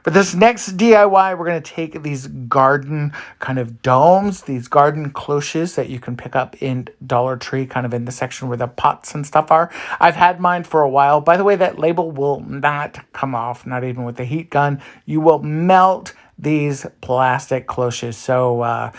For this next DIY, we're going to take these garden kind of domes, these garden cloches that you can pick up in Dollar Tree, kind of in the section where the pots and stuff are. I've had mine for a while. By the way, that label will not come off, not even with the heat gun. You will melt these plastic cloches. So,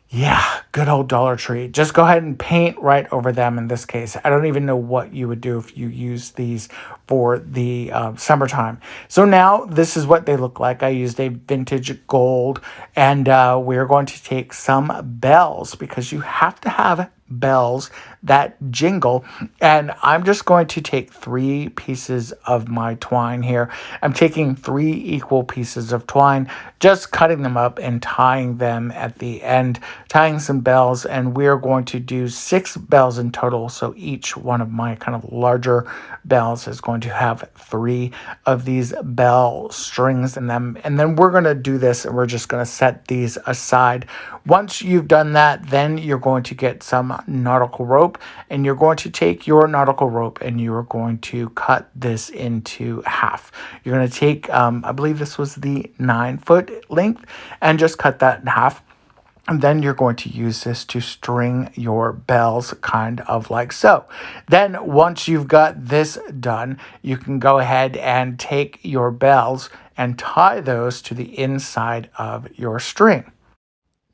yeah, good old Dollar Tree. Just go ahead and paint right over them in this case. I don't even know what you would do if you use these for the summertime. So now this is what they look like. I used a vintage gold, and we're going to take some bells because you have to have bells that jingle. And I'm just going to take 3 pieces of my twine here. I'm taking 3 equal pieces of twine, just cutting them up and tying them at the end, tying some bells, and we're going to do 6 bells in total. So each one of my kind of larger bells is going to have 3 of these bell strings in them. And then we're going to do this, and we're just going to set these aside. Once you've done that, then you're going to get some nautical rope, and you're going to take your nautical rope and you are going to cut this into half. You're going to take, I believe this was the 9-foot length, and just cut that in half. And then you're going to use this to string your bells kind of like so. Then once you've got this done, you can go ahead and take your bells and tie those to the inside of your string.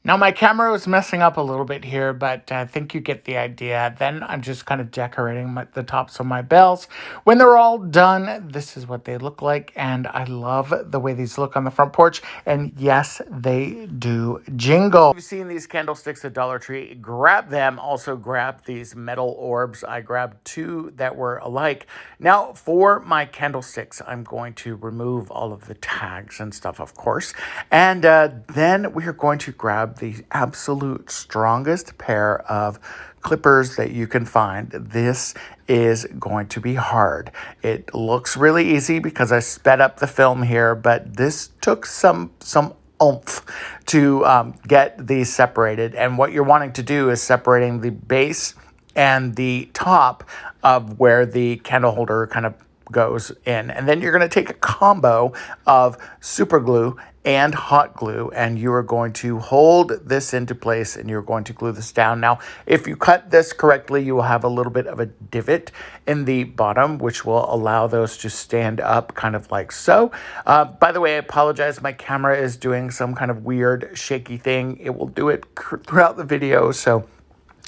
Now my camera is messing up a little bit here, but I think you get the idea. Then I'm just kind of decorating the tops of my bells. When they're all done, this is what they look like, and I love the way these look on the front porch. And yes, they do jingle. If you've seen these candlesticks at Dollar Tree, grab them. Also grab these metal orbs. I grabbed 2 that were alike. Now for my candlesticks, I'm going to remove all of the tags and stuff, of course. And then we are going to grab the absolute strongest pair of clippers that you can find. This is going to be hard. It looks really easy because I sped up the film here, but this took some oomph to get these separated. And what you're wanting to do is separating the base and the top of where the candle holder kind of goes in. And then you're going to take a combo of super glue and hot glue, and you are going to hold this into place, and you're going to glue this down. Now, if you cut this correctly, you will have a little bit of a divot in the bottom, which will allow those to stand up kind of like so. By the way, I apologize. My camera is doing some kind of weird shaky thing. It will do it throughout the video, so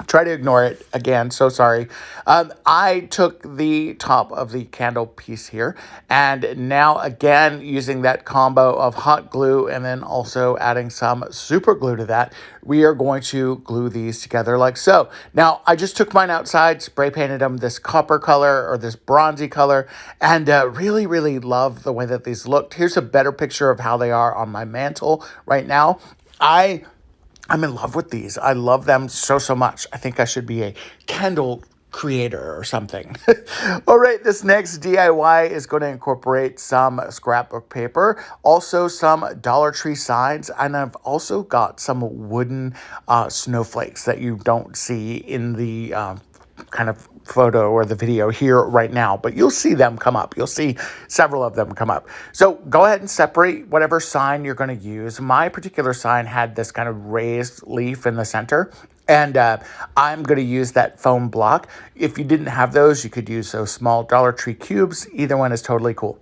try to ignore it. Again, so sorry. I took the top of the candle piece here, and now again, using that combo of hot glue and then also adding some super glue to that, we are going to glue these together like so. Now, I just took mine outside, spray painted them this copper color or this bronzy color, and really, really love the way that these looked. Here's a better picture of how they are on my mantle right now. I'm in love with these. I love them so much. I think I should be a candle creator or something. All right, this next DIY is going to incorporate some scrapbook paper, also some Dollar Tree signs, and I've also got some wooden snowflakes that you don't see in the kind of photo or the video here right now, but you'll see them come up. You'll see several of them come up. So go ahead and separate whatever sign you're going to use. My particular sign had this kind of raised leaf in the center, and I'm going to use that foam block. If you didn't have those, you could use those small Dollar Tree cubes. Either one is totally cool.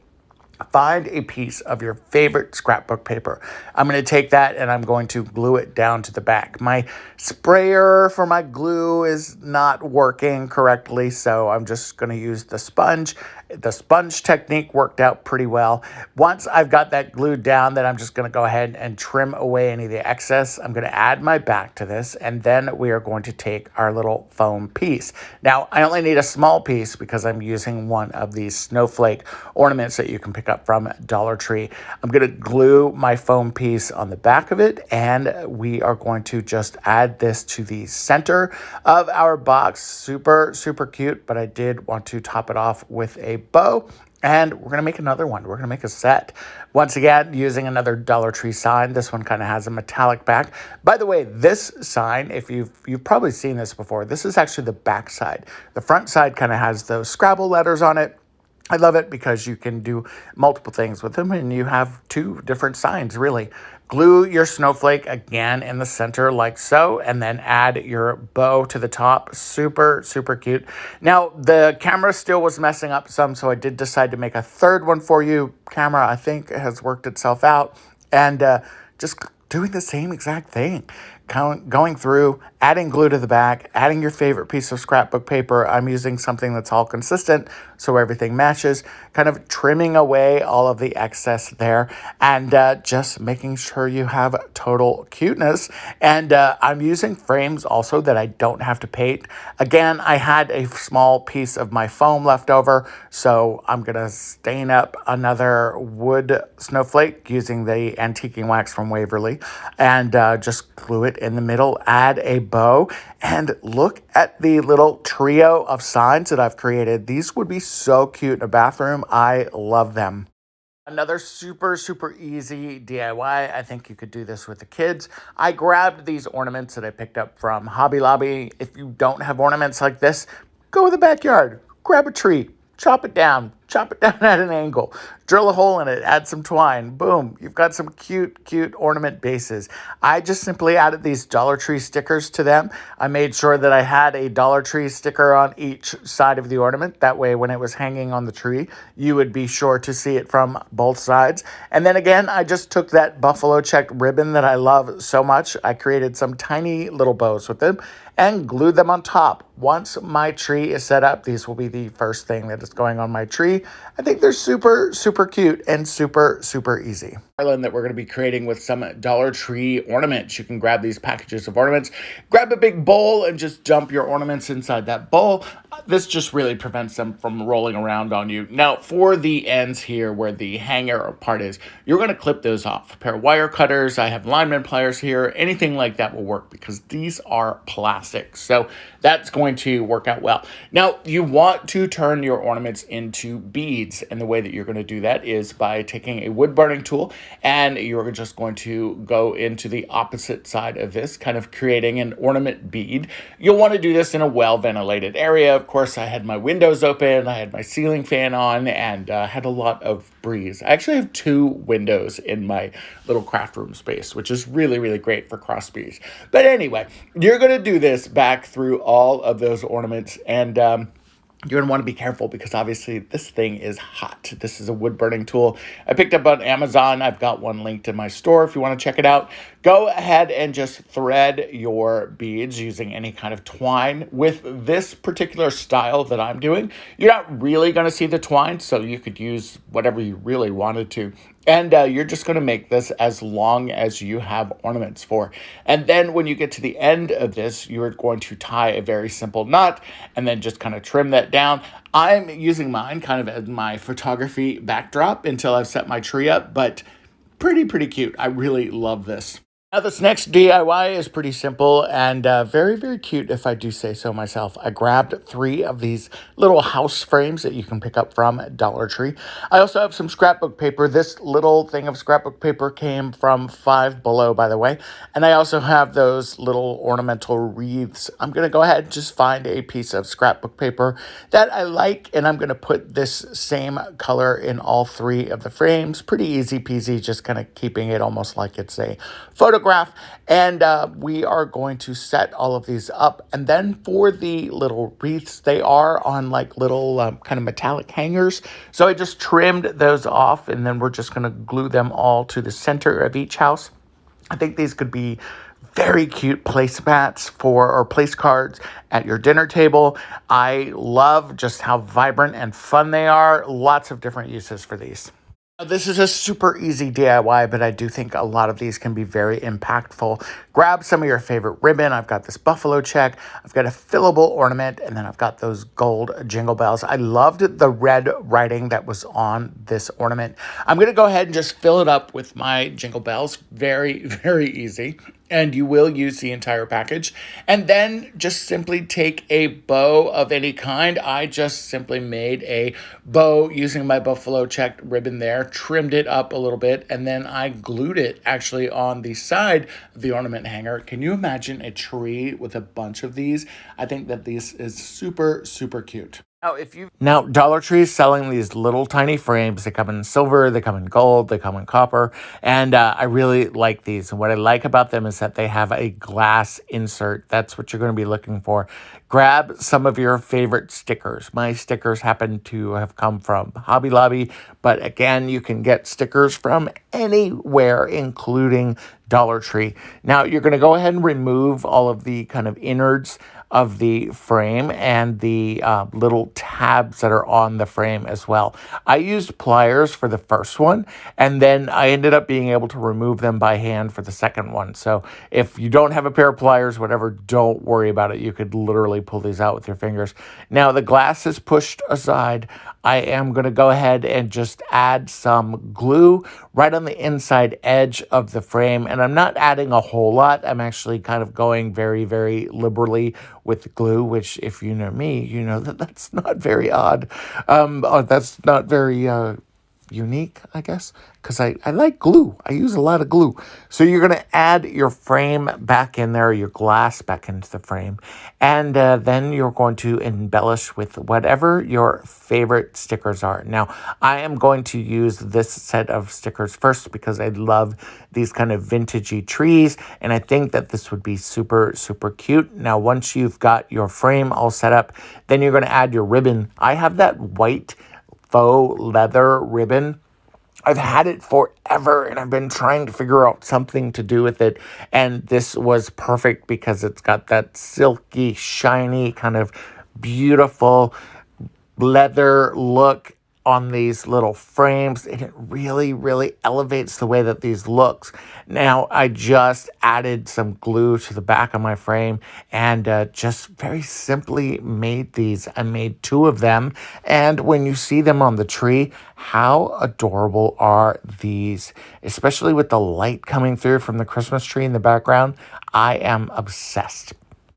Find a piece of your favorite scrapbook paper. I'm going to take that and I'm going to glue it down to the back. My sprayer for my glue is not working correctly, so I'm just going to use the sponge. The sponge technique worked out pretty well. Once I've got that glued down, then I'm just going to go ahead and trim away any of the excess. I'm going to add my back to this, and then we are going to take our little foam piece. Now, I only need a small piece because I'm using one of these snowflake ornaments that you can pick up from Dollar Tree. I'm going to glue my foam piece on the back of it, and we are going to just add this to the center of our box. Super cute, but I did want to top it off with a bow, and we're going to make another one. We're going to make a set. Once again, using another Dollar Tree sign. This one kind of has a metallic back. By the way, this sign, if you've probably seen this before, this is actually the back side. The front side kind of has those Scrabble letters on it. I love it because you can do multiple things with them and you have two different signs, really. Glue your snowflake again in the center like so, and then add your bow to the top. Super, super cute. Now, the camera still was messing up some, so I did decide to make a third one for you. Camera, I think, has worked itself out. And just doing the same exact thing. Going through, adding glue to the back, adding your favorite piece of scrapbook paper. I'm using something that's all consistent so everything matches, kind of trimming away all of the excess there, and just making sure you have total cuteness. And I'm using frames also that I don't have to paint. Again, I had a small piece of my foam left over, so I'm going to stain up another wood snowflake using the antiquing wax from Waverly, and just glue it in the middle, add a bow, and look at the little trio of signs that I've created. These would be so cute in a bathroom. I love them. Another super, super easy DIY. I think you could do this with the kids. I grabbed these ornaments that I picked up from Hobby Lobby. If you don't have ornaments like this, go in the backyard, grab a tree, chop it down at an angle, drill a hole in it, add some twine, boom, you've got some cute, cute ornament bases. I just simply added these Dollar Tree stickers to them. I made sure that I had a Dollar Tree sticker on each side of the ornament. That way, when it was hanging on the tree, you would be sure to see it from both sides. And then again, I just took that buffalo checked ribbon that I love so much. I created some tiny little bows with them and glued them on top. Once my tree is set up, these will be the first thing that is going on my tree. I think they're super, super cute and super, super easy. Garland that we're going to be creating with some Dollar Tree ornaments. You can grab these packages of ornaments, grab a big bowl and just dump your ornaments inside that bowl. This just really prevents them from rolling around on you. Now, for the ends here where the hanger part is, you're going to clip those off. A pair of wire cutters, I have lineman pliers here, anything like that will work because these are plastic. So that's going to work out well. Now, you want to turn your ornaments into beads, and the way that you're going to do that is by taking a wood burning tool, and you're just going to go into the opposite side of this, kind of creating an ornament bead. You'll want to do this in a well-ventilated area. Of course, I had my windows open, I had my ceiling fan on, and had a lot of breeze. I actually have 2 windows in my little craft room space, which is really, really great for cross breeze. But anyway, you're going to do this back through all of those ornaments, and you're going to want to be careful because obviously this thing is hot. This is a wood burning tool I picked up on Amazon. I've got one linked in my store if you want to check it out. Go ahead and just thread your beads using any kind of twine. With this particular style that I'm doing, you're not really going to see the twine, so you could use whatever you really wanted to. And you're just going to make this as long as you have ornaments for. And then when you get to the end of this, you're going to tie a very simple knot and then just kind of trim that down. I'm using mine kind of as my photography backdrop until I've set my tree up, but pretty cute. I really love this. Now, this next DIY is pretty simple and very, very cute, if I do say so myself. I grabbed 3 of these little house frames that you can pick up from Dollar Tree. I also have some scrapbook paper. This little thing of scrapbook paper came from Five Below, by the way. And I also have those little ornamental wreaths. I'm going to go ahead and just find a piece of scrapbook paper that I like, and I'm going to put this same color in all 3 of the frames. Pretty easy peasy, just kind of keeping it almost like it's a photograph. And we are going to set all of these up. And then for the little wreaths, they are on like little kind of metallic hangers. So I just trimmed those off, and then we're just going to glue them all to the center of each house. I think these could be very cute placemats or place cards at your dinner table. I love just how vibrant and fun they are. Lots of different uses for these. This is a super easy DIY, but I do think a lot of these can be very impactful. Grab some of your favorite ribbon. I've got this buffalo check. I've got a fillable ornament, and then I've got those gold jingle bells. I loved the red writing that was on this ornament. I'm going to go ahead and just fill it up with my jingle bells. Very, very easy. And you will use the entire package. And then just simply take a bow of any kind. I just simply made a bow using my buffalo checked ribbon there, trimmed it up a little bit, and then I glued it actually on the side of the ornament hanger. Can you imagine a tree with a bunch of these? I think that this is super, super cute. Now, Dollar Tree is selling these little tiny frames. They come in silver, they come in gold, they come in copper, and I really like these. And what I like about them is that they have a glass insert. That's what you're going to be looking for. Grab some of your favorite stickers. My stickers happen to have come from Hobby Lobby, but again, you can get stickers from anywhere, including Dollar Tree. Now, you're going to go ahead and remove all of the kind of innards of the frame and the little tabs that are on the frame as well. I used pliers for the first one, and then I ended up being able to remove them by hand for the second one. So if you don't have a pair of pliers, whatever, don't worry about it. You could literally pull these out with your fingers. Now the glass is pushed aside. I am going to go ahead and just add some glue right on the inside edge of the frame. And I'm not adding a whole lot. I'm actually kind of going very, very liberally with the glue, which if you know me, you know that that's not very odd. That's not very unique, I guess, because I like glue. I use a lot of glue. So you're going to add your frame back in there, your glass back into the frame, and then you're going to embellish with whatever your favorite stickers are. Now, I am going to use this set of stickers first because I love these kind of vintagey trees, and I think that this would be super, super cute. Now, once you've got your frame all set up, then you're going to add your ribbon. I have that white faux leather ribbon. I've had it forever and I've been trying to figure out something to do with it. And this was perfect because it's got that silky, shiny, kind of beautiful leather look on these little frames, and it really, really elevates the way that these looks. Now, I just added some glue to the back of my frame and just very simply made these. I made 2 of them, and when you see them on the tree, how adorable are these? Especially with the light coming through from the Christmas tree in the background. I am obsessed.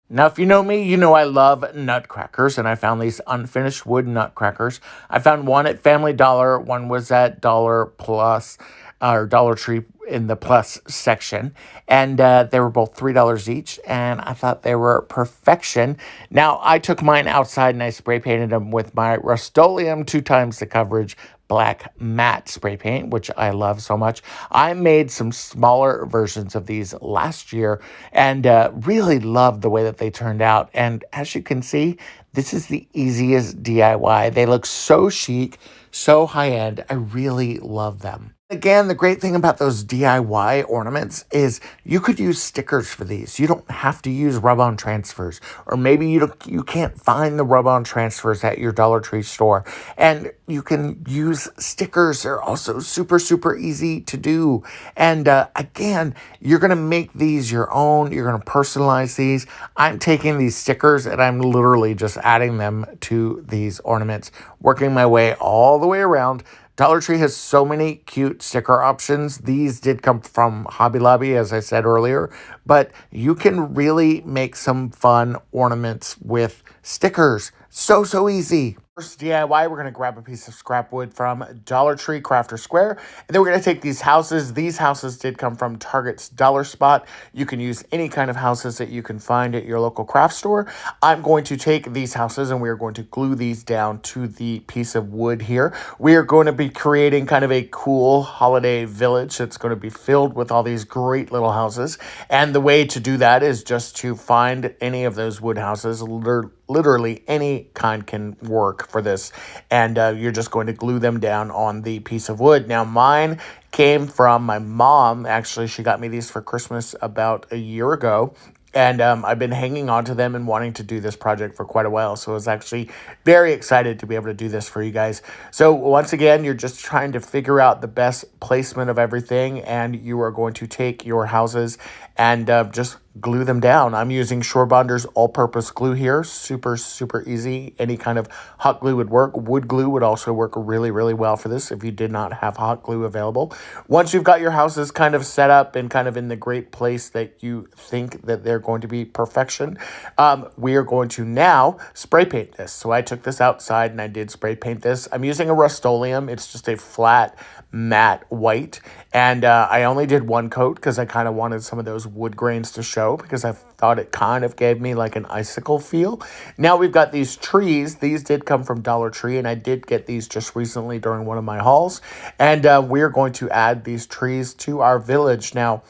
Now, if you know me, you know I love nutcrackers, and I found these unfinished wood nutcrackers. I found one at Family Dollar, one was at Dollar Plus, or Dollar Tree in the Plus section, and they were both $3 each, and I thought they were perfection. Now, I took mine outside and I spray painted them with my Rust-Oleum 2 times the coverage black matte spray paint, which I love so much. I made some smaller versions of these last year and really loved the way that they turned out. And as you can see, this is the easiest DIY. They look so chic, so high-end. I really love them. Again, the great thing about those DIY ornaments is you could use stickers for these. You don't have to use rub-on transfers, or maybe you can't find the rub-on transfers at your Dollar Tree store, and you can use stickers. They're also super, super easy to do. And again, you're going to make these your own. You're going to personalize these. I'm taking these stickers and I'm literally just adding them to these ornaments, working my way all the way around. Dollar Tree has so many cute sticker options. These did come from Hobby Lobby, as I said earlier, but you can really make some fun ornaments with stickers. So, so easy. First DIY, we're going to grab a piece of scrap wood from Dollar Tree Crafter Square, and then we're going to take these houses. These houses did come from Target's Dollar Spot. You can use any kind of houses that you can find at your local craft store. I'm going to take these houses and we are going to glue these down to the piece of wood here. We are going to be creating kind of a cool holiday village that's going to be filled with all these great little houses. And the way to do that is just to find any of those wood houses. Literally any kind can work for this, and you're just going to glue them down on the piece of wood. Now, mine came from my mom. Actually, she got me these for Christmas about a year ago, and I've been hanging on to them and wanting to do this project for quite a while, so I was actually very excited to be able to do this for you guys. So once again, you're just trying to figure out the best placement of everything, and you are going to take your houses and just glue them down. I'm using Shore Bonder's all-purpose glue here. Super, super easy. Any kind of hot glue would work. Wood glue would also work really, really well for this if you did not have hot glue available. Once you've got your houses kind of set up and kind of in the great place that you think that they're going to be perfection, we are going to now spray paint this. So I took this outside and I did spray paint this. I'm using a Rust-Oleum. It's just a flat matte white, and I only did 1 coat because I kind of wanted some of those wood grains to show. snow because I thought it kind of gave me like an icicle feel. Now we've got these trees. These did come from Dollar Tree, and I did get these just recently during one of my hauls. And we're going to add these trees to our village. Now,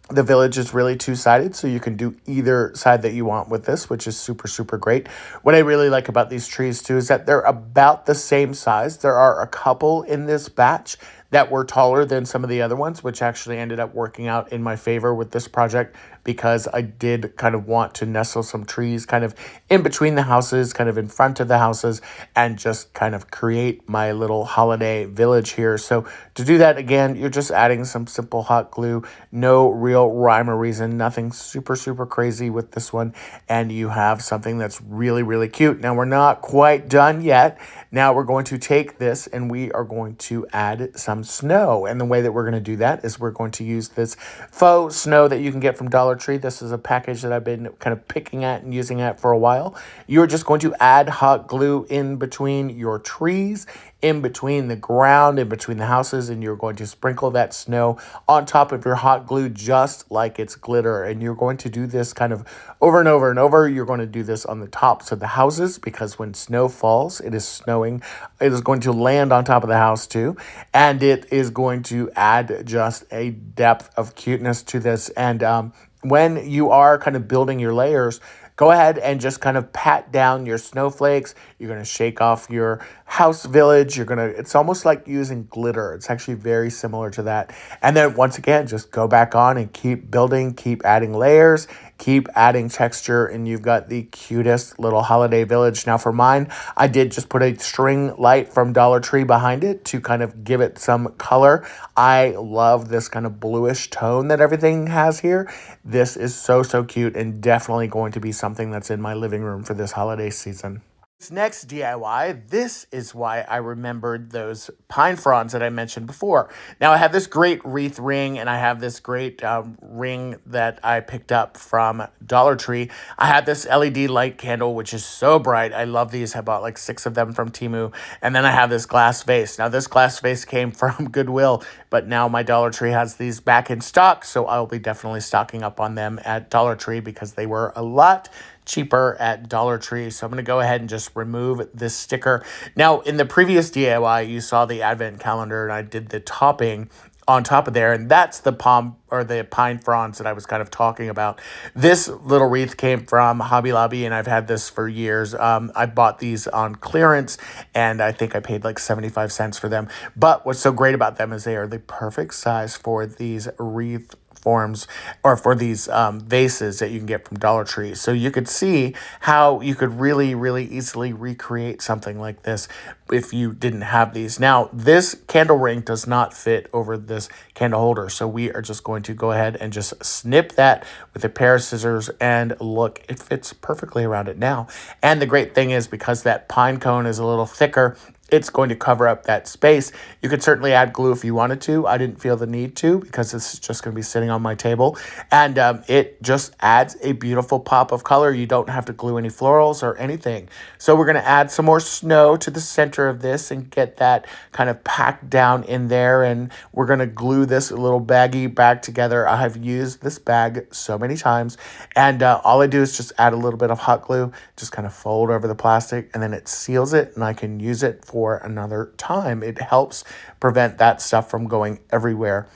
the village is really two-sided, so you can do either side that you want with this, which is super, super great. What I really like about these trees, too, is that they're about the same size. There are a couple in this batch that were taller than some of the other ones, which actually ended up working out in my favor with this project because I did kind of want to nestle some trees kind of in between the houses, kind of in front of the houses, and just kind of create my little holiday village here. So to do that, again, you're just adding some simple hot glue, no real rhyme or reason, nothing super, super crazy with this one, and you have something that's really, really cute. Now, we're not quite done yet. Now we're going to take this and we are going to add some snow. And the way that we're going to do that is we're going to use this faux snow that you can get from Dollar Tree. This is a package that I've been kind of picking at and using at for a while. You're just going to add hot glue in between your trees, in between the ground, in between the houses, and you're going to sprinkle that snow on top of your hot glue just like it's glitter. And you're going to do this kind of over and over and over. You're going to do this on the tops of the houses because when snow falls, it is snowing. It is going to land on top of the house too, and it is going to add just a depth of cuteness to this. And when you are kind of building your layers, go ahead and just kind of pat down your snowflakes. You're going to shake off your house village. It's almost like using glitter. It's actually very similar to that. And then once again, just go back on and keep building, keep adding layers, keep adding texture, and you've got the cutest little holiday village. Now for mine, I did just put a string light from Dollar Tree behind it to kind of give it some color. I love this kind of bluish tone that everything has here. This is so, so cute and definitely going to be something that's in my living room for this holiday season. This next DIY, this is why I remembered those pine fronds that I mentioned before. Now, I have this great wreath ring, and I have this great ring that I picked up from Dollar Tree. I have this LED light candle, which is so bright. I love these. I bought like 6 of them from Temu. And then I have this glass vase. Now, this glass vase came from Goodwill, but now my Dollar Tree has these back in stock, so I'll be definitely stocking up on them at Dollar Tree because they were a lot cheaper at Dollar Tree. So I'm going to go ahead and just remove this sticker. Now, in the previous DIY, you saw the advent calendar and I did the topping on top of there, and that's the the pine fronds that I was kind of talking about. This little wreath came from Hobby Lobby, and I've had this for years. I bought these on clearance, and I think I paid like 75 cents for them. But what's so great about them is they are the perfect size for these wreath forms or for these vases that you can get from Dollar Tree. So you could see how you could really, really easily recreate something like this if you didn't have these. Now, this candle ring does not fit over this candle holder. So we are just going to go ahead and just snip that with a pair of scissors, and look, it fits perfectly around it now. And the great thing is because that pine cone is a little thicker, it's going to cover up that space. You could certainly add glue if you wanted to. I didn't feel the need to because this is just going to be sitting on my table. And it just adds a beautiful pop of color. You don't have to glue any florals or anything. So we're going to add some more snow to the center of this and get that kind of packed down in there. And we're going to glue this little baggie bag together. I have used this bag so many times. And all I do is just add a little bit of hot glue, just kind of fold over the plastic, and then it seals it, and I can use it for another time. It helps prevent that stuff from going everywhere.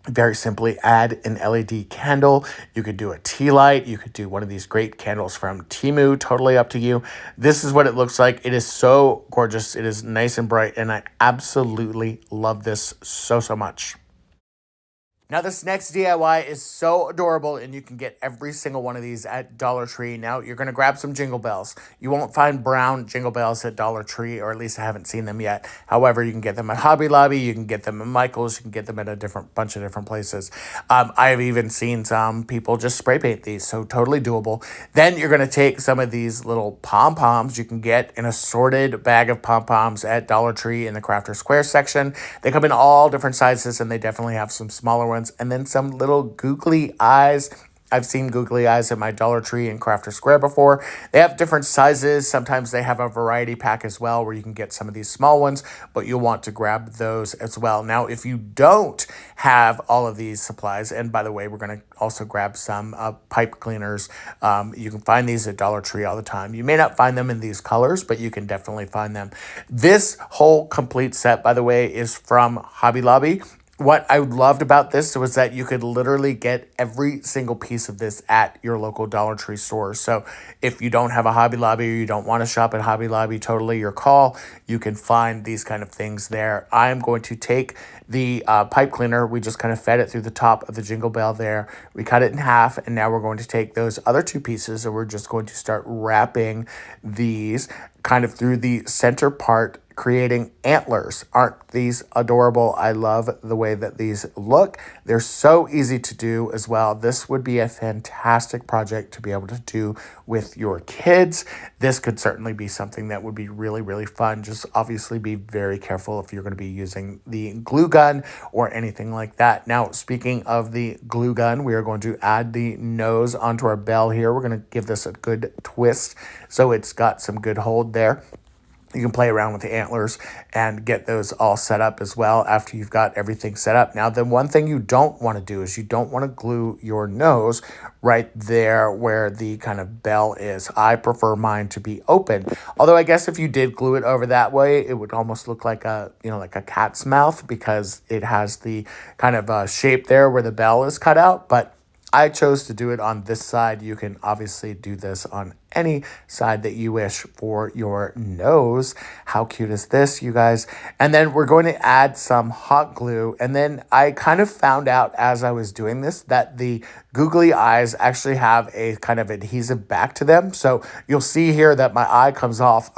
Very simply add an LED candle. You could do a tea light. You could do one of these great candles from Temu. Totally up to you. This is what it looks like. It is so gorgeous. It is nice and bright, and I absolutely love this so, so much. Now, this next DIY is so adorable, and you can get every single one of these at Dollar Tree. Now, you're going to grab some Jingle Bells. You won't find brown Jingle Bells at Dollar Tree, or at least I haven't seen them yet. However, you can get them at Hobby Lobby. You can get them at Michael's. You can get them at a bunch of different places. I've even seen some people just spray paint these, so totally doable. Then you're going to take some of these little pom-poms. You can get an assorted bag of pom-poms at Dollar Tree in the Crafter Square section. They come in all different sizes, and they definitely have some smaller ones, and then some little googly eyes I've seen googly eyes at my Dollar Tree and Crafter Square before. They have different sizes. Sometimes they have a variety pack as well where you can get some of these small ones, but you'll want to grab those as well. Now, if you don't have all of these supplies, and by the way, we're going to also grab some pipe cleaners. You can find these at Dollar Tree all the time. You may not find them in these colors, but you can definitely find them. This whole complete set, by the way, is from Hobby Lobby. What I loved about this was that you could literally get every single piece of this at your local Dollar Tree store. So if you don't have a Hobby Lobby or you don't want to shop at Hobby Lobby, totally your call. You can find these kind of things there. I'm going to take the pipe cleaner. We just kind of fed it through the top of the Jingle Bell there. We cut it in half, and now we're going to take those other two pieces and we're just going to start wrapping these kind of through the center part, creating antlers. Aren't these adorable? I love the way that these look. They're so easy to do as well. This would be a fantastic project to be able to do with your kids. This could certainly be something that would be really, really fun. Just obviously be very careful if you're going to be using the glue gun or anything like that. Now, speaking of the glue gun, we are going to add the nose onto our bell here. We're going to give this a good twist so it's got some good hold there. You can play around with the antlers and get those all set up as well after you've got everything set up. Now, the one thing you don't want to do is you don't want to glue your nose right there where the kind of bell is. I prefer mine to be open. Although I guess if you did glue it over that way, it would almost look like a, like a cat's mouth because it has the kind of shape there where the bell is cut out. But I chose to do it on this side. You can obviously do this on any side that you wish for your nose. How cute is this, you guys? And then we're going to add some hot glue. And then I kind of found out as I was doing this that the googly eyes actually have a kind of adhesive back to them. So you'll see here that my eye comes off.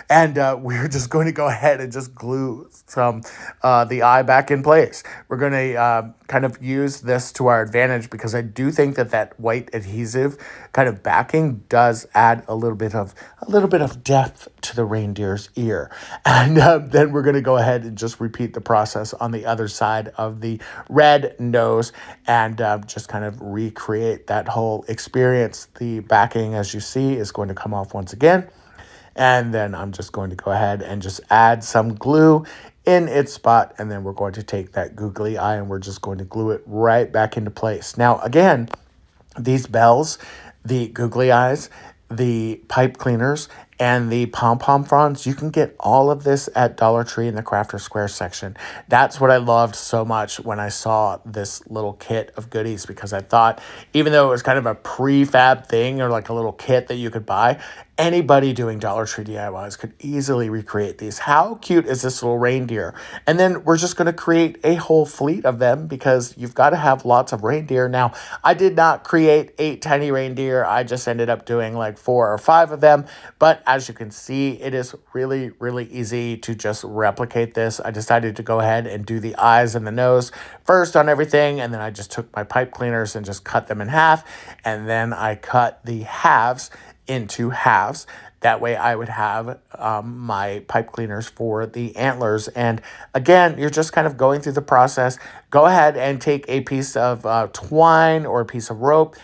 And we're just going to go ahead and just glue some the eye back in place. We're going to kind of use this to our advantage because I do think that that white adhesive kind of backing does add a little bit of depth to the reindeer's ear. And then we're going to go ahead and just repeat the process on the other side of the red nose and just kind of recreate that whole experience. The backing, as you see, is going to come off once again. And then I'm just going to go ahead and just add some glue in its spot. And then we're going to take that googly eye and we're just going to glue it right back into place. Now, again, these bells, the googly eyes, the pipe cleaners, and the pom-pom fronds, you can get all of this at Dollar Tree in the Crafter Square section. That's what I loved so much when I saw this little kit of goodies, because I thought, even though it was kind of a prefab thing or like a little kit that you could buy, anybody doing Dollar Tree DIYs could easily recreate these. How cute is this little reindeer? And then we're just going to create a whole fleet of them because you've got to have lots of reindeer. Now, I did not create 8 tiny reindeer. I just ended up doing like 4 or 5 of them. But as you can see, it is really, really easy to just replicate this. I decided to go ahead and do the eyes and the nose first on everything. And then I just took my pipe cleaners and just cut them in half. And then I cut the halves into halves. That way I would have my pipe cleaners for the antlers. And again, you're just kind of going through the process. Go ahead and take a piece of twine or a piece of rope,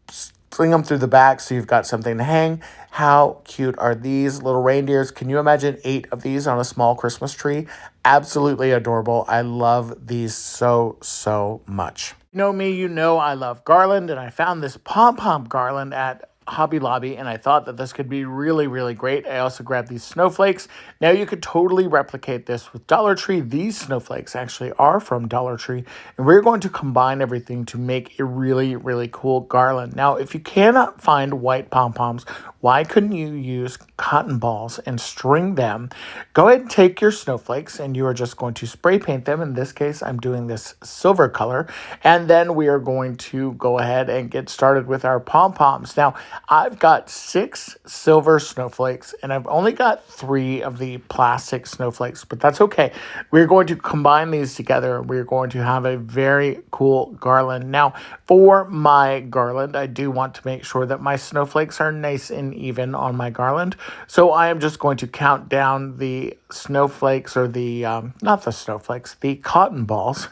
sling them through the back so you've got something to hang. How cute are these little reindeers? Can you imagine 8 of these on a small Christmas tree? Absolutely adorable. I love these so, so much. You know me, you know I love garland, and I found this pom-pom garland at Hobby Lobby, and I thought that this could be really, really great. I also grabbed these snowflakes. Now you could totally replicate this with Dollar Tree. These snowflakes actually are from Dollar Tree, and we're going to combine everything to make a really, really cool garland. Now, if you cannot find white pom-poms, why couldn't you use cotton balls and string them? Go ahead and take your snowflakes, and you are just going to spray paint them. In this case, I'm doing this silver color, and then we are going to go ahead and get started with our pom-poms. Now, I've got 6 silver snowflakes, and I've only got 3 of the plastic snowflakes, but that's okay. We're going to combine these together, and we're going to have a very cool garland. Now, for my garland, I do want to make sure that my snowflakes are nice and even on my garland. So I am just going to count down the snowflakes, or the, not the snowflakes, the cotton balls,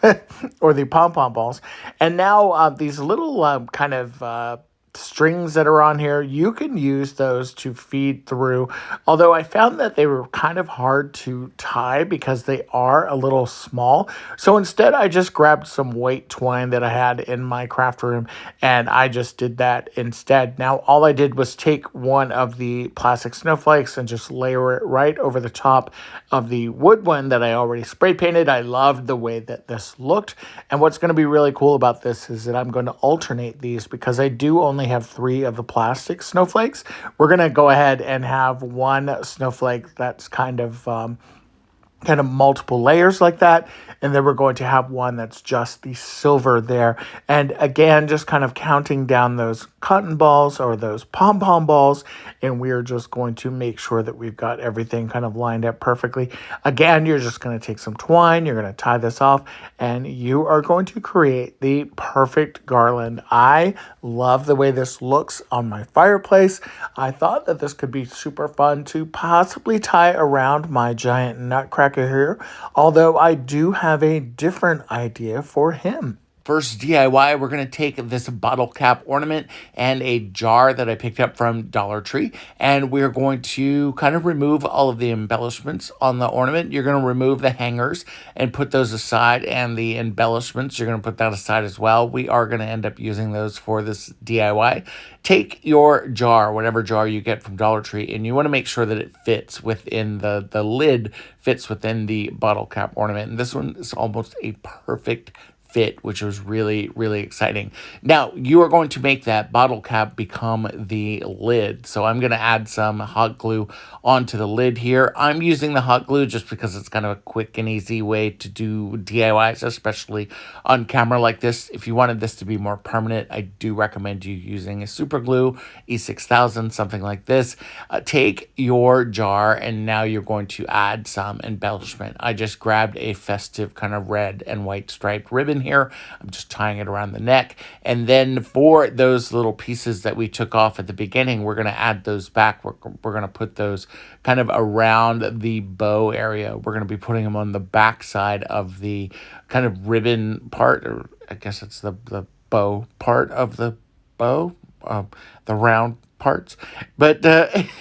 or the pom-pom balls. And now these little kind of strings that are on here, you can use those to feed through. Although I found that they were kind of hard to tie because they are a little small. So instead, I just grabbed some white twine that I had in my craft room, and I just did that instead. Now, all I did was take one of the plastic snowflakes and just layer it right over the top of the wood one that I already spray painted. I loved the way that this looked. And what's going to be really cool about this is that I'm going to alternate these, because I do only have 3 of the plastic snowflakes. We're going to go ahead and have one snowflake that's kind of multiple layers like that, and then we're going to have one that's just the silver there. And again, just kind of counting down those cotton balls, or those pom-pom balls, and we're just going to make sure that we've got everything kind of lined up perfectly. Again, you're just going to take some twine, you're going to tie this off, and you are going to create the perfect garland. I love the way this looks on my fireplace. I thought that this could be super fun to possibly tie around my giant nutcracker here, although I do have a different idea for him. First DIY, we're going to take this bottle cap ornament and a jar that I picked up from Dollar Tree, and we're going to kind of remove all of the embellishments on the ornament. You're going to remove the hangers and put those aside, and the embellishments, you're going to put that aside as well. We are going to end up using those for this DIY. Take your jar, whatever jar you get from Dollar Tree, and you want to make sure that it fits within the lid, fits within the bottle cap ornament. And this one is almost a perfect fit, which was really, really exciting. Now, you are going to make that bottle cap become the lid. So I'm going to add some hot glue onto the lid here. I'm using the hot glue just because it's kind of a quick and easy way to do DIYs, especially on camera like this. If you wanted this to be more permanent, I do recommend you using a super glue, E6000, something like this. Take your jar, and now you're going to add some embellishment. I just grabbed a festive kind of red and white striped ribbon here. I'm just tying it around the neck. And then for those little pieces that we took off at the beginning, we're going to add those back. We're going to put those kind of around the bow area. We're going to be putting them on the back side of the kind of ribbon part, or I guess it's the bow part of the bow, the round parts. But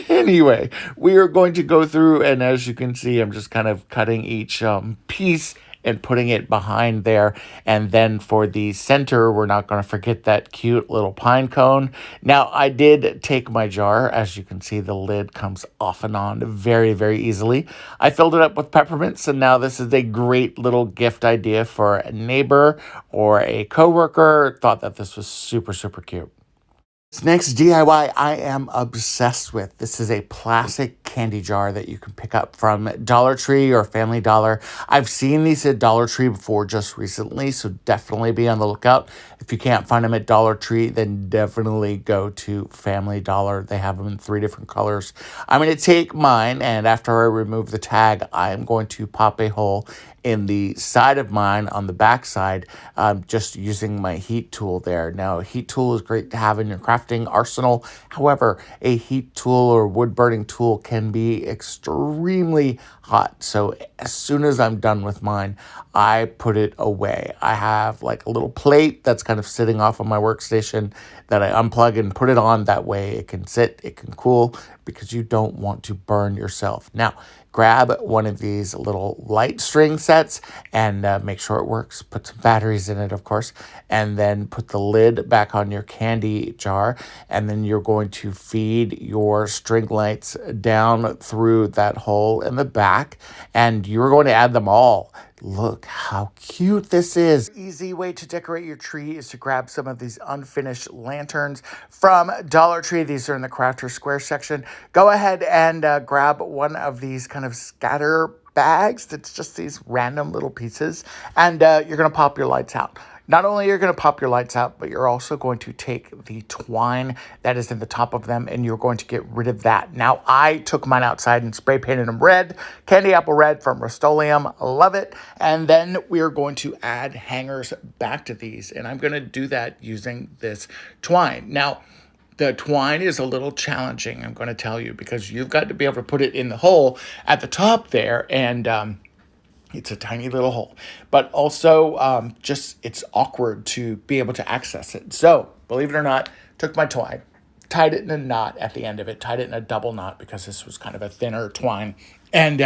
anyway, we are going to go through, and as you can see, I'm just kind of cutting each piece and putting it behind there. And then for the center, we're not going to forget that cute little pine cone. Now, I did take my jar. As you can see, the lid comes off and on very, very easily. I filled it up with peppermints, and now this is a great little gift idea for a neighbor or a coworker. Thought that this was super, super cute. This next DIY I am obsessed with. This is a plastic candy jar that you can pick up from Dollar Tree or Family Dollar. I've seen these at Dollar Tree before just recently, so definitely be on the lookout. If you can't find them at Dollar Tree, then definitely go to Family Dollar. They have them in 3 different colors. I'm going to take mine, and after I remove the tag, I'm going to pop a hole in the side of mine on the back side, just using my heat tool there. Now, a heat tool is great to have in your crafting arsenal. However, a heat tool or wood burning tool can be extremely hot. So as soon as I'm done with mine, I put it away. I have like a little plate that's kind of sitting off of my workstation that I unplug and put it on. That way it can sit, it can cool, because you don't want to burn yourself. Now, grab one of these little light string sets and make sure it works. Put some batteries in it, of course, and then put the lid back on your candy jar. And then you're going to feed your string lights down through that hole in the back, and you're going to add them all. Look how cute this is. Easy way to decorate your tree is to grab some of these unfinished lanterns from Dollar Tree. These are in the Crafter Square section. Go ahead and grab one of these kind of scatter bags that's just these random little pieces, and you're going to pop your lights out. Not only are you going to pop your lights out, but you're also going to take the twine that is in the top of them and you're going to get rid of that. Now, I took mine outside and spray painted them red, candy apple red from Rust-Oleum. Love it. And then we're going to add hangers back to these. And I'm going to do that using this twine. Now, the twine is a little challenging, I'm going to tell you, because you've got to be able to put it in the hole at the top there. And it's a tiny little hole, but also just it's awkward to be able to access it. So believe it or not, took my twine, tied it in a knot at the end of it, tied it in a double knot because this was kind of a thinner twine. And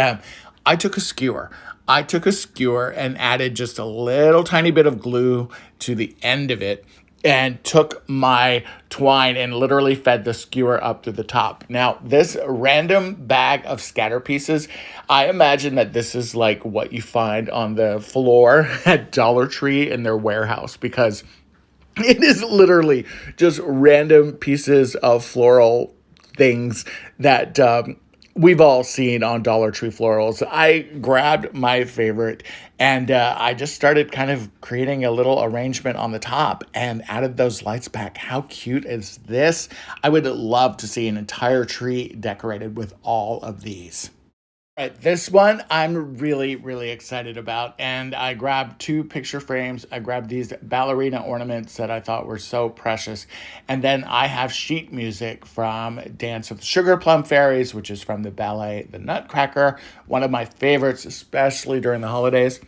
I took a skewer. And added just a little tiny bit of glue to the end of it and took my twine and literally fed the skewer up to the top. Now, this random bag of scatter pieces, I imagine that this is like what you find on the floor at Dollar Tree in their warehouse, because it is literally just random pieces of floral things that we've all seen on Dollar Tree florals. I grabbed my favorite and I just started kind of creating a little arrangement on the top and added those lights back. How cute is this? I would love to see an entire tree decorated with all of these. All right, this one I'm really, really excited about. And I grabbed 2 picture frames. I grabbed these ballerina ornaments that I thought were so precious. And then I have sheet music from Dance of the Sugar Plum Fairies, which is from the ballet The Nutcracker. One of my favorites, especially during the holidays.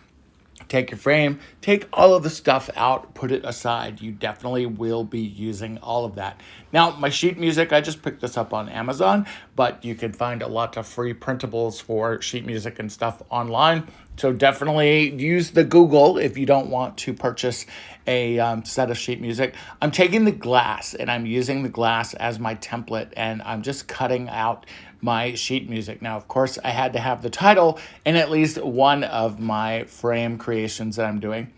Take your frame, take all of the stuff out, put it aside. You definitely will be using all of that. Now, my sheet music, I just picked this up on Amazon, but you can find a lot of free printables for sheet music and stuff online. So definitely use the Google if you don't want to purchase a set of sheet music. I'm taking the glass and I'm using the glass as my template, and I'm just cutting out my sheet music. Now, of course, I had to have the title in at least one of my frame creations that I'm doing.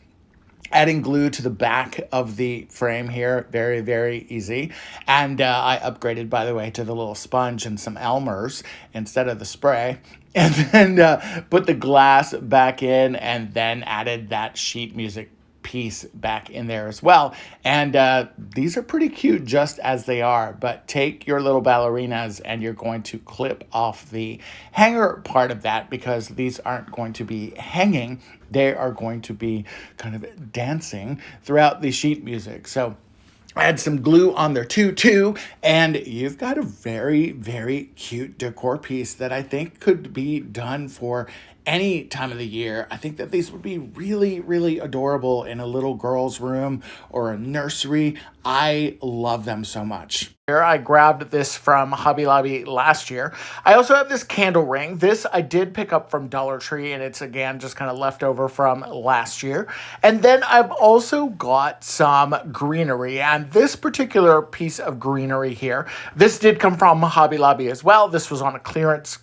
Adding glue to the back of the frame here, very, very easy. And I upgraded, by the way, to the little sponge and some Elmer's instead of the spray. And then put the glass back in and then added that sheet music piece back in there as well. And these are pretty cute just as they are, but take your little ballerinas and you're going to clip off the hanger part of that, because these aren't going to be hanging. They are going to be kind of dancing throughout the sheet music. So add some glue on there too, and you've got a very, very cute decor piece that I think could be done for any time of the year. I think that these would be really, really adorable in a little girl's room or a nursery. I love them so much. Here, I grabbed this from Hobby Lobby last year. I also have this candle ring. This I did pick up from Dollar Tree, and it's again just kind of left over from last year. And then I've also got some greenery, and this particular piece of greenery here, this did come from Hobby Lobby as well. This was on a clearance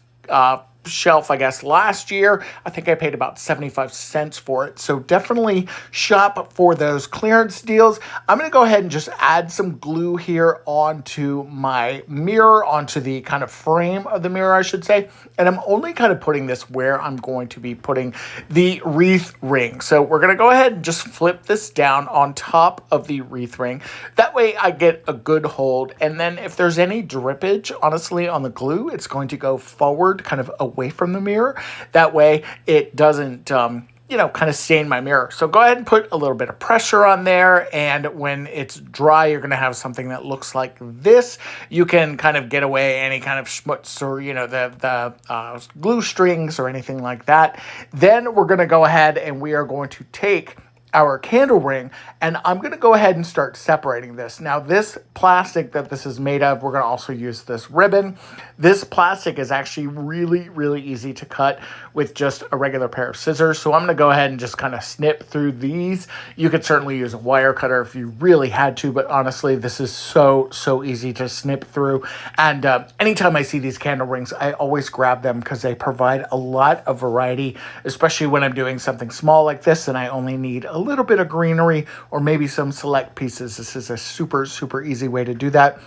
shelf, I guess, last year. I think I paid about 75 cents for it. So definitely shop for those clearance deals. I'm going to go ahead and just add some glue here onto my mirror, onto the kind of frame of the mirror, I should say. And I'm only kind of putting this where I'm going to be putting the wreath ring. So we're going to go ahead and just flip this down on top of the wreath ring. That way I get a good hold. And then if there's any drippage, honestly, on the glue, it's going to go forward, kind of away from the mirror. That way it doesn't, kind of stain my mirror. So go ahead and put a little bit of pressure on there. And when it's dry, you're going to have something that looks like this. You can kind of get away any kind of schmutz or, the glue strings or anything like that. Then we're going to go ahead and we are going to take our candle ring, and I'm going to go ahead and start separating this. Now, this plastic that this is made of, we're going to also use this ribbon. This plastic is actually really, really easy to cut with just a regular pair of scissors. So I'm going to go ahead and just kind of snip through these. You could certainly use a wire cutter if you really had to, but honestly, this is so easy to snip through. And anytime I see these candle rings, I always grab them because they provide a lot of variety, especially when I'm doing something small like this and I only need a little bit of greenery or maybe some select pieces. This is a super easy way to do that.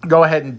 Go ahead and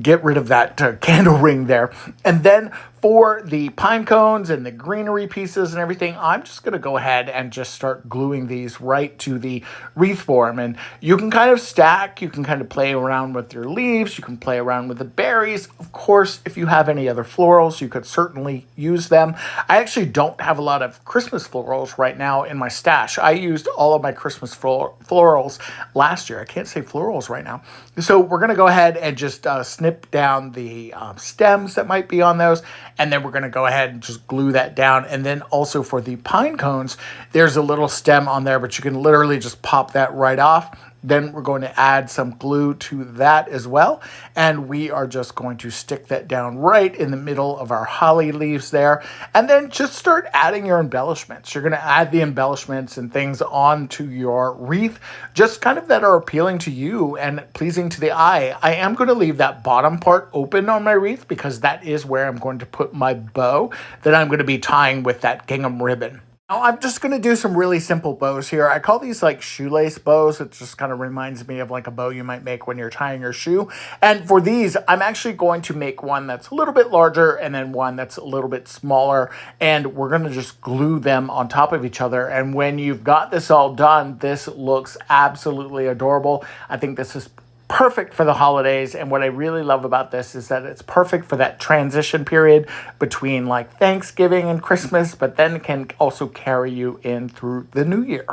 get rid of that candle ring there. And then for the pine cones and the greenery pieces and everything, I'm just going to go ahead and just start gluing these right to the wreath form. And you can kind of stack, you can kind of play around with your leaves, you can play around with the berries. Of course, if you have any other florals, you could certainly use them. I actually don't have a lot of Christmas florals right now in my stash. I used all of my Christmas florals last year. I can't say florals right now. So we're going to go ahead and just snip down the stems that might be on those. And then we're going to go ahead and just glue that down. And then also for the pine cones, there's a little stem on there, but you can literally just pop that right off. Then we're going to add some glue to that as well. And we are just going to stick that down right in the middle of our holly leaves there. And then just start adding your embellishments. You're going to add the embellishments and things onto your wreath, just kind of that are appealing to you and pleasing to the eye. I am going to leave that bottom part open on my wreath because that is where I'm going to put my bow that I'm going to be tying with that gingham ribbon. Now I'm just going to do some really simple bows here. I call these like shoelace bows. It just kind of reminds me of like a bow you might make when you're tying your shoe. And for these, I'm actually going to make one that's a little bit larger and then one that's a little bit smaller. And we're going to just glue them on top of each other. And when you've got this all done, this looks absolutely adorable. I think this is perfect for the holidays. And what I really love about this is that it's perfect for that transition period between like Thanksgiving and Christmas, but then can also carry you in through the new year.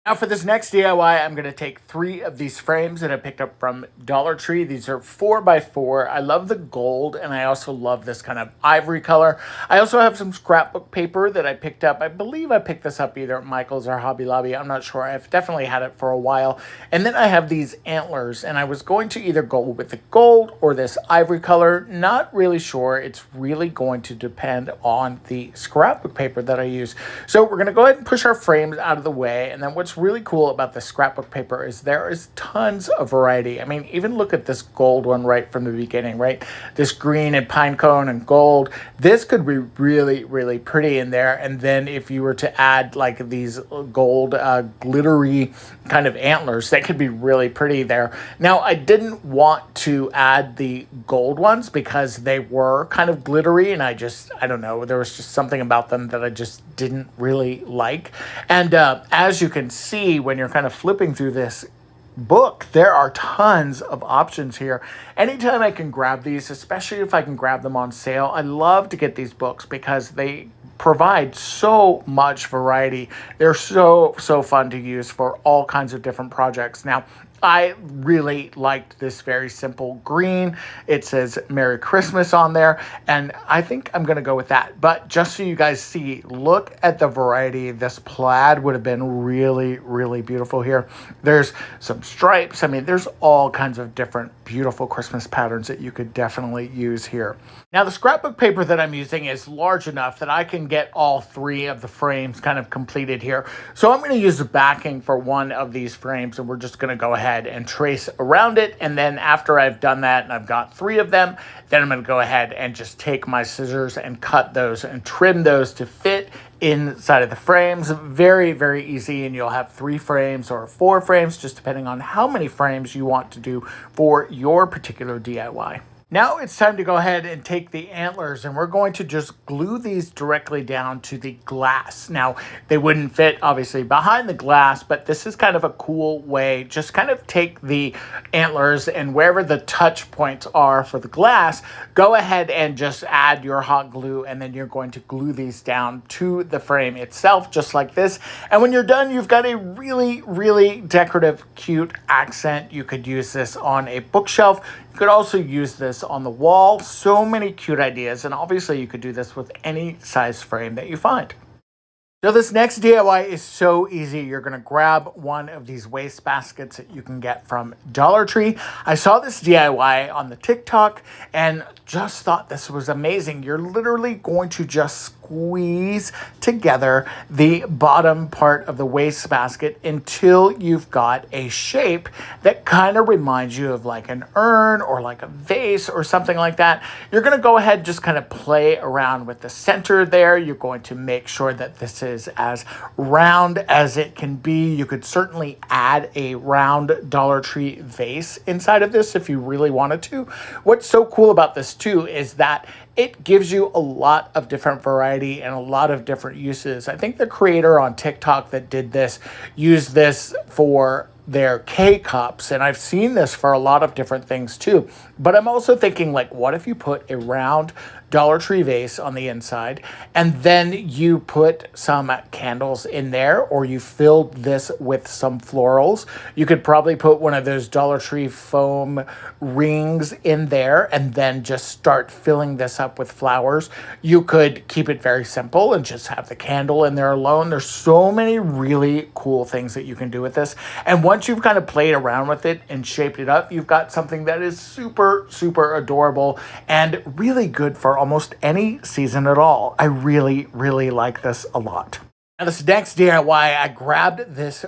Now for this next DIY, I'm going to take 3 of these frames that I picked up from Dollar Tree. These are 4x4. I love the gold, and I also love this kind of ivory color. I also have some scrapbook paper that I picked up. I believe I picked this up either at Michael's or Hobby Lobby. I'm not sure. I've definitely had it for a while. And then I have these antlers, and I was going to either go with the gold or this ivory color. Not really sure. It's really going to depend on the scrapbook paper that I use. So we're going to go ahead and push our frames out of the way, and then what's really cool about the scrapbook paper is there is tons of variety. I mean, even look at this gold one right from the beginning, right? This green and pine cone and gold. This could be really, really pretty in there. And then if you were to add like these gold glittery kind of antlers, that could be really pretty there. Now, I didn't want to add the gold ones because they were kind of glittery and I don't know, there was just something about them that I just didn't really like. And as you can see when you're kind of flipping through this book, there are tons of options here. Anytime I can grab these, especially if I can grab them on sale, I love to get these books because they provide so much variety. They're so fun to use for all kinds of different projects. Now, I really liked this very simple green. It says Merry Christmas on there, and I think I'm going to go with that. But just so you guys see, look at the variety. This plaid would have been really, really beautiful here. There's some stripes. I mean, there's all kinds of different beautiful Christmas patterns that you could definitely use here. Now, the scrapbook paper that I'm using is large enough that I can get all 3 of the frames kind of completed here. So I'm going to use the backing for one of these frames, and we're just going to go ahead and trace around it. And then after I've done that and I've got 3 of them, then I'm going to go ahead and just take my scissors and cut those and trim those to fit inside of the frames. Very, very easy. And you'll have 3 frames or 4 frames, just depending on how many frames you want to do for your particular DIY. Now it's time to go ahead and take the antlers, and we're going to just glue these directly down to the glass. Now, they wouldn't fit obviously behind the glass, but this is kind of a cool way. Just kind of take the antlers and wherever the touch points are for the glass, go ahead and just add your hot glue, and then you're going to glue these down to the frame itself, just like this. And when you're done, you've got a really, really decorative, cute accent. You could use this on a bookshelf. You could also use this on the wall. So many cute ideas. And obviously you could do this with any size frame that you find. So this next DIY is so easy. You're going to grab one of these waste baskets that you can get from Dollar Tree. I saw this DIY on the TikTok and just thought this was amazing. You're literally going to just squeeze together the bottom part of the wastebasket until you've got a shape that kind of reminds you of like an urn or like a vase or something like that. You're going to go ahead and just kind of play around with the center there. You're going to make sure that this is as round as it can be. You could certainly add a round Dollar Tree vase inside of this if you really wanted to. What's so cool about this too is that it gives you a lot of different variety and a lot of different uses. I think the creator on TikTok that did this used this for their K-cups, and I've seen this for a lot of different things too. But I'm also thinking, like, what if you put a round Dollar Tree vase on the inside and then you put some candles in there, or you filled this with some florals? You could probably put one of those Dollar Tree foam rings in there and then just start filling this up with flowers. You could keep it very simple and just have the candle in there alone. There's so many really cool things that you can do with this. And once you've kind of played around with it and shaped it up, you've got something that is super, super adorable and really good for almost any season at all. I really, really like this a lot. Now this next DIY, I grabbed this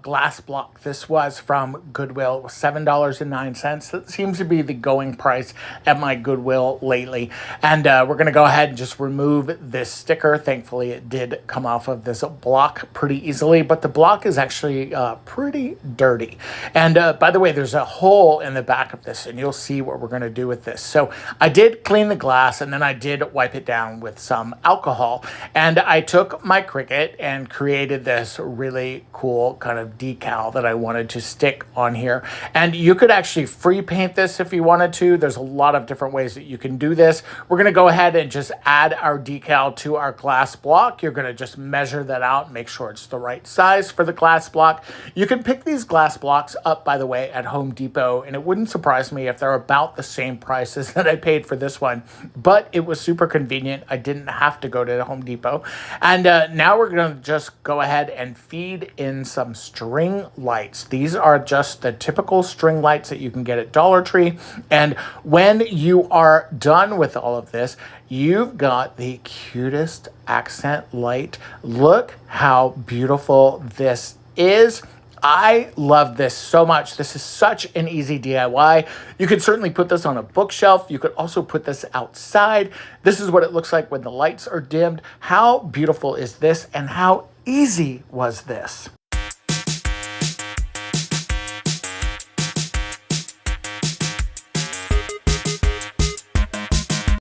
glass block. This was from Goodwill. It was $7.09. That seems to be the going price at my Goodwill lately. And we're going to go ahead and just remove this sticker. Thankfully, it did come off of this block pretty easily, but the block is actually pretty dirty. And by the way, there's a hole in the back of this, and you'll see what we're going to do with this. So I did clean the glass, and then I did wipe it down with some alcohol. And I took my Cricut and created this really cool kind of decal that I wanted to stick on here. And you could actually free paint this if you wanted to. There's a lot of different ways that you can do this. We're going to go ahead and just add our decal to our glass block. You're going to just measure that out and make sure it's the right size for the glass block. You can pick these glass blocks up, by the way, at Home Depot, and it wouldn't surprise me if they're about the same prices that I paid for this one, but it was super convenient. I didn't have to go to Home Depot. And now we're going to just go ahead and feed in some string lights. These are just the typical string lights that you can get at Dollar Tree. And when you are done with all of this, you've got the cutest accent light. Look how beautiful this is. I love this so much. This is such an easy DIY. You could certainly put this on a bookshelf. You could also put this outside. This is what it looks like when the lights are dimmed. How beautiful is this, and how easy was this?